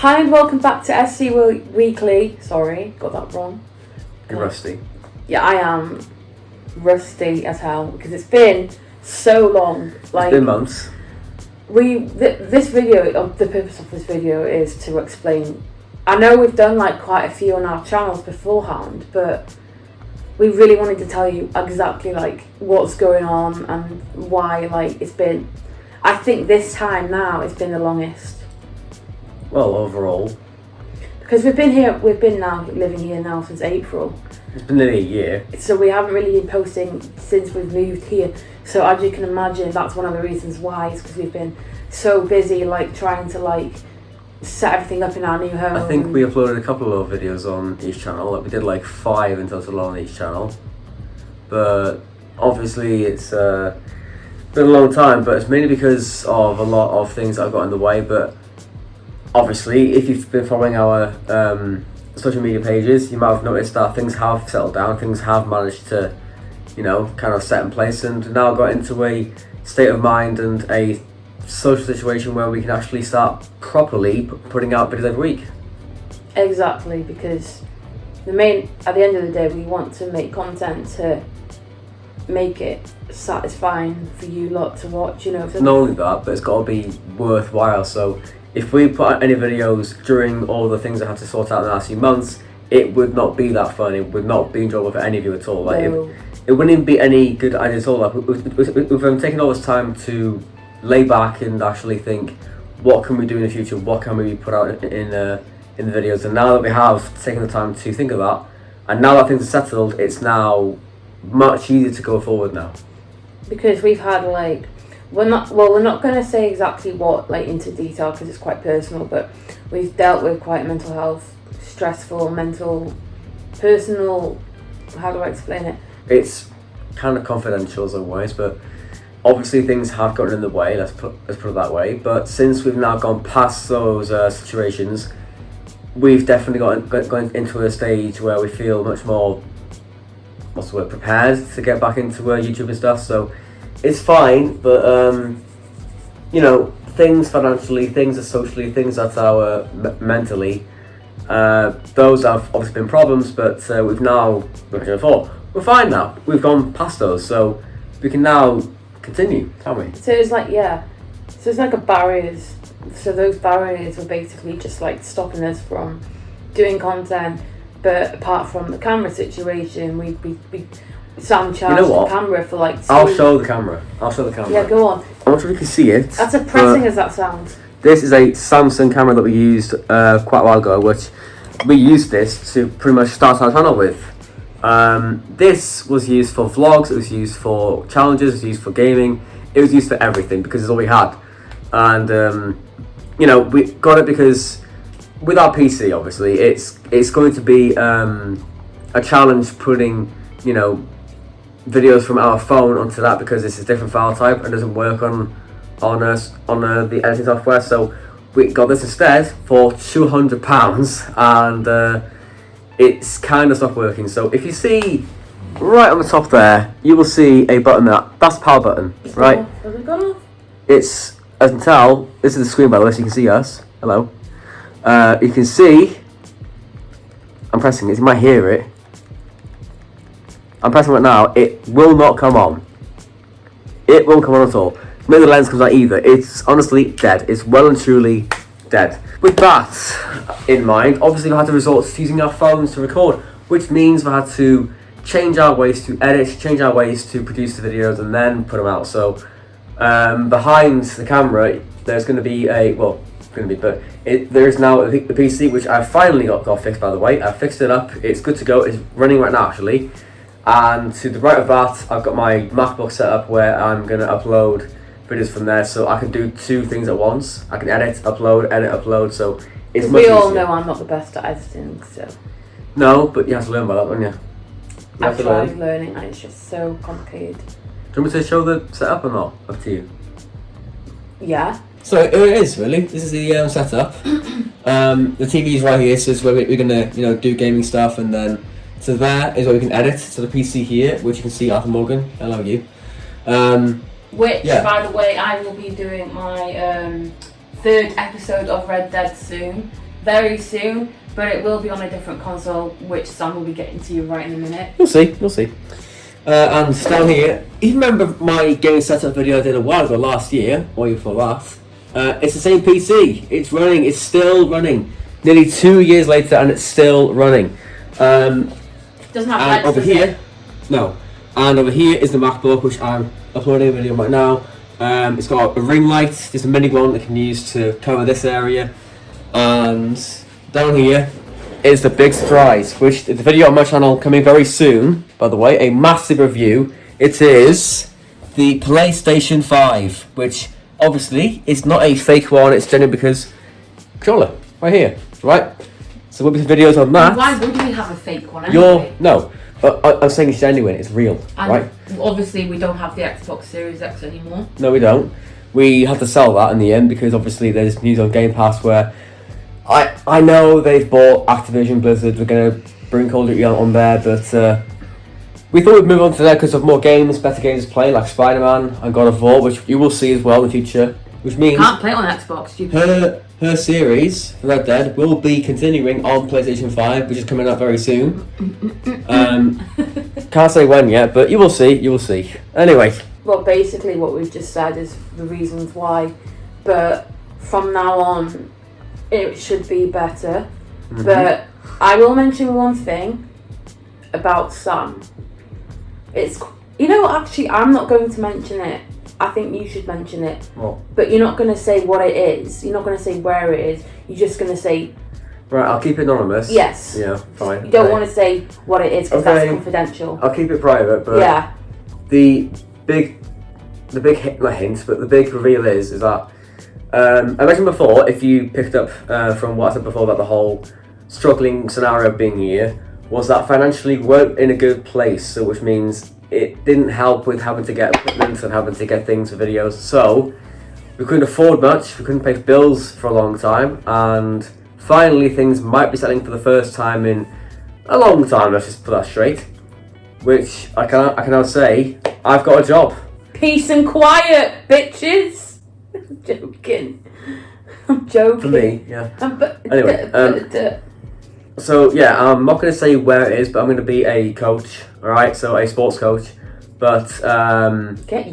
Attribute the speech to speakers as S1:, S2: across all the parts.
S1: Hi and welcome back to SC Weekly. Sorry, got that wrong.
S2: You're rusty.
S1: Yeah, I am rusty as hell because it's been so long. Like,
S2: it's been months.
S1: This video, the purpose of this video is to explain. I know we've done like quite a few on our channels beforehand, but we really wanted to tell you exactly like what's going on and why. Like, it's been, I think this time now it's been the longest.
S2: Well, overall,
S1: because we've been now living here now since April.
S2: It's been nearly a year.
S1: So we haven't really been posting since we've moved here. So as you can imagine, that's one of the reasons why, is because we've been so busy, like trying to like set everything up in our new home.
S2: I think we uploaded a couple of videos on each channel. Like, we did like 5 in total on each channel. But obviously it's been a long time, but it's mainly because of a lot of things that I've got in the way. But obviously, if you've been following our social media pages, you might have noticed that things have settled down, things have managed to, kind of set in place, and now got into a state of mind and a social situation where we can actually start properly putting out videos every week.
S1: Exactly, because at the end of the day, we want to make content to make it satisfying for you lot to watch,
S2: Not only that, but it's got to be worthwhile. So if we put out any videos during all the things I had to sort out in the last few months, it would not be that fun. It would not be enjoyable for any of you at all. Like,
S1: no.
S2: it wouldn't even be any good idea at all. Like, we've taken all this time to lay back and actually think, what can we do in the future? What can we put out in the videos? And now that we have taken the time to think of that, and now that things are settled, it's now much easier to go forward now.
S1: Because we've had like, we're not going to say exactly what, like, into detail, because it's quite personal, but we've dealt with quite mental health, stressful, personal, how do I explain it?
S2: It's kind of confidential as always, but obviously things have gotten in the way, let's put it that way. But since we've now gone past those situations, we've definitely got into a stage where we feel much more, prepared to get back into YouTube and stuff. So it's fine, but things financially, things are socially, things that are mentally, those have obviously been problems, but we've now, we're fine now. We've gone past those, so we can now continue, can't we?
S1: So it's like, so it's like a barriers. So those barriers were basically just like stopping us from doing content. But apart from the camera situation, we Sam charged the camera for like.
S2: I'll show the camera.
S1: Yeah, go on.
S2: I'm not sure if you can see it.
S1: That's depressing as that sounds.
S2: This is a Samsung camera that we used quite a while ago, which we used this to pretty much start our channel with. This was used for vlogs, it was used for challenges, it was used for gaming, it was used for everything because it's all we had. And we got it because with our PC, obviously, it's going to be a challenge putting, videos from our phone onto that, because this is a different file type and doesn't work on the editing software. So we got this instead for £200, and it's kind of stopped working. So if you see right on the top there, you will see a button that's the power button, right?
S1: Has it gone off?
S2: It's, as you can tell, this is the screen by the way, so you can see us. Hello. You can see, I'm pressing it, you might hear it. I'm pressing it now, it will not come on. It won't come on at all. Maybe the lens comes out either. It's honestly dead. It's well and truly dead. With that in mind, obviously we had to resort to using our phones to record, which means we had to change our ways to edit, change our ways to produce the videos and then put them out. So behind the camera, there's going to be there's now the PC, which I finally got fixed, by the way. I fixed it up, it's good to go, it's running right now actually. And to the right of that, I've got my MacBook set up where I'm going to upload videos from there, so I can do 2 things at once. I can edit, upload, so it's much easier.
S1: We all know I'm not the best at editing, so.
S2: No, but you have to learn by that, don't you?
S1: I've tried learning and it's just so complicated.
S2: Do you want me to show the setup or not? Up to you.
S1: Yeah.
S2: So here it is, really. This is the setup. The TV is right here, so it's where we're going to do gaming stuff, and then to there is where we can edit. So the PC here, which you can see Arthur Morgan. Hello, you.
S1: Which, by the way, I will be doing my 3rd episode of Red Dead soon. very soon, but it will be on a different console, which Sam will be getting to you right in a minute.
S2: You'll see. And down here, you remember my game setup video I did a while ago last year, or year before that? It's the same PC. It's running. It's still running. Nearly 2 years later, and it's still running.
S1: Doesn't have
S2: And
S1: legs,
S2: over
S1: does
S2: here,
S1: it?
S2: no. And over here is the MacBook, which I'm uploading a video right now. It's got a ring light. There's a mini one that can use to cover this area. And down here is the big surprise, which is a video on my channel coming very soon, by the way, a massive review. It is the PlayStation 5, which obviously is not a fake one, it's genuine because controller, right here, right? So we'll be some videos on that.
S1: Why would we have a fake one anyway?
S2: No, I'm saying it's genuine, it's real,
S1: And
S2: right?
S1: obviously we don't have the Xbox Series X anymore.
S2: No, we don't. We had to sell that in the end because obviously there's news on Game Pass where I know they've bought Activision Blizzard, we're going to bring Call of Duty on there, but we thought we'd move on to that because of more games, better games to play, like Spider-Man and God of War, which you will see as well in the future, which means
S1: Can't play it on Xbox, stupid.
S2: her series, Red Dead, will be continuing on PlayStation 5, which is coming out very soon. Can't say when yet, but you will see. Anyway.
S1: Well, basically what we've just said is the reasons why, but from now on it should be better.
S2: Mm-hmm.
S1: But I will mention one thing about Sam. It's, actually I'm not going to mention it. I think you should mention it.
S2: What?
S1: But you're not going to say what it is. You're not going to say where it is. You're just going to say...
S2: Right, I'll keep it anonymous.
S1: Yes.
S2: Yeah, fine.
S1: You don't want to say what it is because that's confidential.
S2: I'll keep it private, but
S1: yeah.
S2: The big not hint, but the big reveal is that I mentioned before, if you picked up from what I said before about the whole struggling scenario being here, was that financially we weren't in a good place, so which means it didn't help with having to get equipment and having to get things for videos. So we couldn't afford much, we couldn't pay bills for a long time, and finally things might be settling for the first time in a long time, let's just put that straight. Which I can now say, I've got a job.
S1: Peace and quiet, bitches. I'm joking.
S2: For me, yeah.
S1: Anyway,
S2: so yeah, I'm not going to say where it is, but I'm going to be a coach, alright? So a sports coach. But I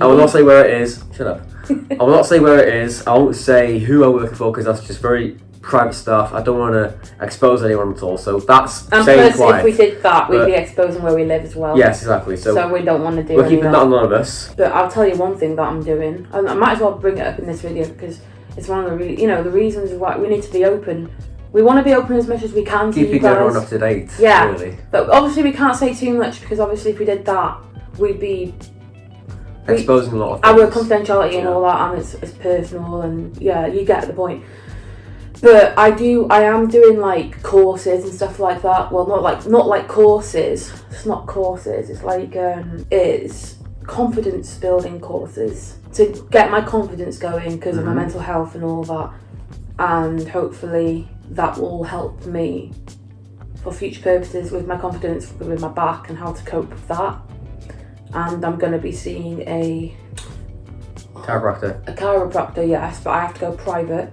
S2: will not say where it is. Shut up. I will not say where it is. I won't say who I'm working for because that's just very private stuff. I don't want to expose anyone at all. So that's staying quiet.
S1: If we did that, we'd be exposing where we live as well.
S2: Yes, exactly. So
S1: we don't want to do
S2: we're keeping that anonymous.
S1: But I'll tell you one thing that I'm doing, and I might as well bring it up in this video because it's one of the the reasons why we need to be open. We want to be open as much as we can to you guys.
S2: Keeping everyone up to date.
S1: Yeah.
S2: Really.
S1: But obviously we can't say too much because obviously if we did that, we'd be
S2: exposing a lot of things.
S1: Our confidentiality and all that, and it's personal, and yeah, you get the point. But I am doing like courses and stuff like that. Well, not like courses. It's not courses. It's like it's confidence building courses to get my confidence going because of my mental health and all that. And hopefully that will help me for future purposes with my confidence, with my back and how to cope with that. And I'm going to be seeing a chiropractor, yes, but I have to go private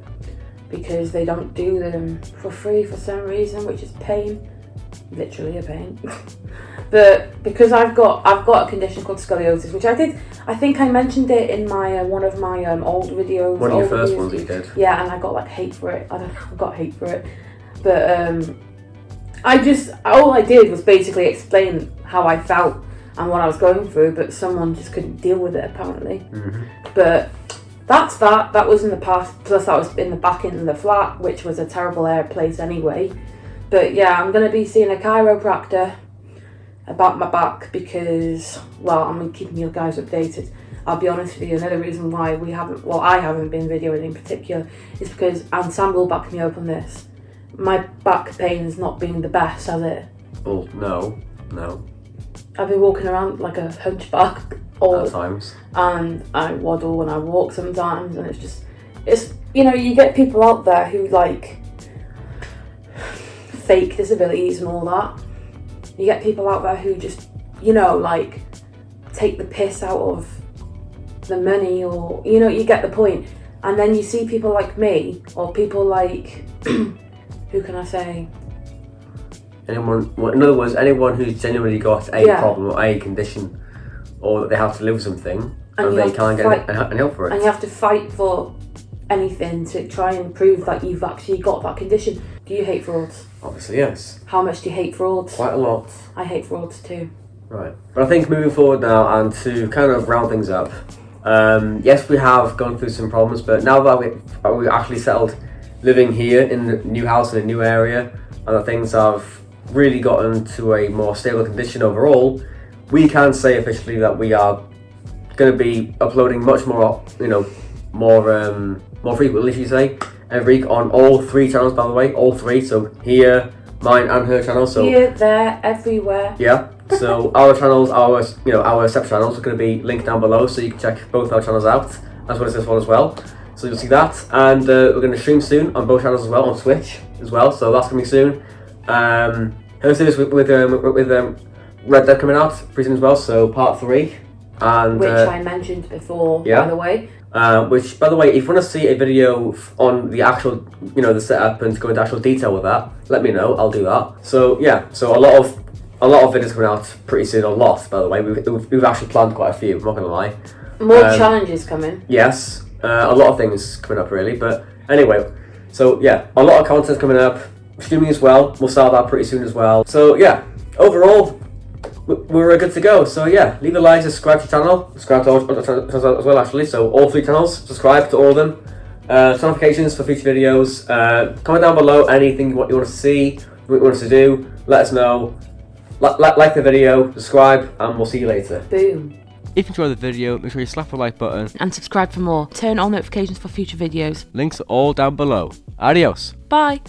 S1: because they don't do them for free for some reason, which is pain, literally a pain. But because I've got a condition called scoliosis, which I think I mentioned it in my one of my old videos.
S2: One of your first ones you did.
S1: Yeah, and I got like hate for it. I don't know, I got hate for it. But all I did was basically explain how I felt and what I was going through, but someone just couldn't deal with it apparently. But that's that. That was in the past. Plus, that was in the back end of the flat, which was a terrible air place anyway. But yeah, I'm gonna be seeing a chiropractor about my back because, well, I'm keeping you guys updated. I'll be honest with you. Another reason why I haven't been videoing in particular is because, and Sam will back me up on this, my back pain has not been the best, has it?
S2: Well, no.
S1: I've been walking around like a hunchback
S2: At times.
S1: And I waddle when I walk sometimes, and it's you get people out there who like fake disabilities and all that. You get people out there who just like take the piss out of the money, or you get the point. And then you see people like me or people like Who can I say?
S2: Anyone, well, in other words, anyone who's genuinely got a problem or a condition, or that they have to live with something, and they can't get any help for it.
S1: And you have to fight for anything to try and prove that you've actually got that condition. Do you hate frauds?
S2: Obviously, yes.
S1: How much do you hate frauds?
S2: Quite a lot.
S1: I hate frauds too.
S2: Right. But I think moving forward now, and to kind of round things up, yes, we have gone through some problems, but now that we actually settled living here in the new house in a new area, and that things have really gotten to a more stable condition overall, we can say officially that we are going to be uploading much more, more frequently, should you say, every week on all 3 channels, by the way, all 3. So here, mine and her channel. So
S1: here, there, everywhere.
S2: Yeah. So our channels, our separate channels are going to be linked down below, so you can check both our channels out, as well as this one as well. So you'll see that, and we're going to stream soon on both channels as well, on Twitch as well. So that's coming soon. Hosted this with Red Dead coming out pretty soon as well. So part 3, and
S1: which I mentioned before, by the way.
S2: Which, by the way, if you want to see a video on the actual, the setup and to go into actual detail with that, let me know. I'll do that. So yeah, so a lot of videos coming out pretty soon. A lot, by the way. We've actually planned quite a few. I'm not gonna lie.
S1: More challenges coming.
S2: Yes, a lot of things coming up really. But anyway, so yeah, a lot of content coming up. Streaming as well. We'll start that pretty soon as well. So yeah, overall, we're good to go. So yeah, leave a like, subscribe to the channel, subscribe to all channels as well actually. So all 3 channels, subscribe to all of them. Notifications for future videos. Comment down below anything what you want to see, what you want us to do. Let us know. Like the video, subscribe, and we'll see you later.
S1: Boom.
S3: If you enjoyed the video, make sure you slap the like button
S4: and subscribe for more. Turn on notifications for future videos.
S3: Links are all down below. Adios.
S4: Bye.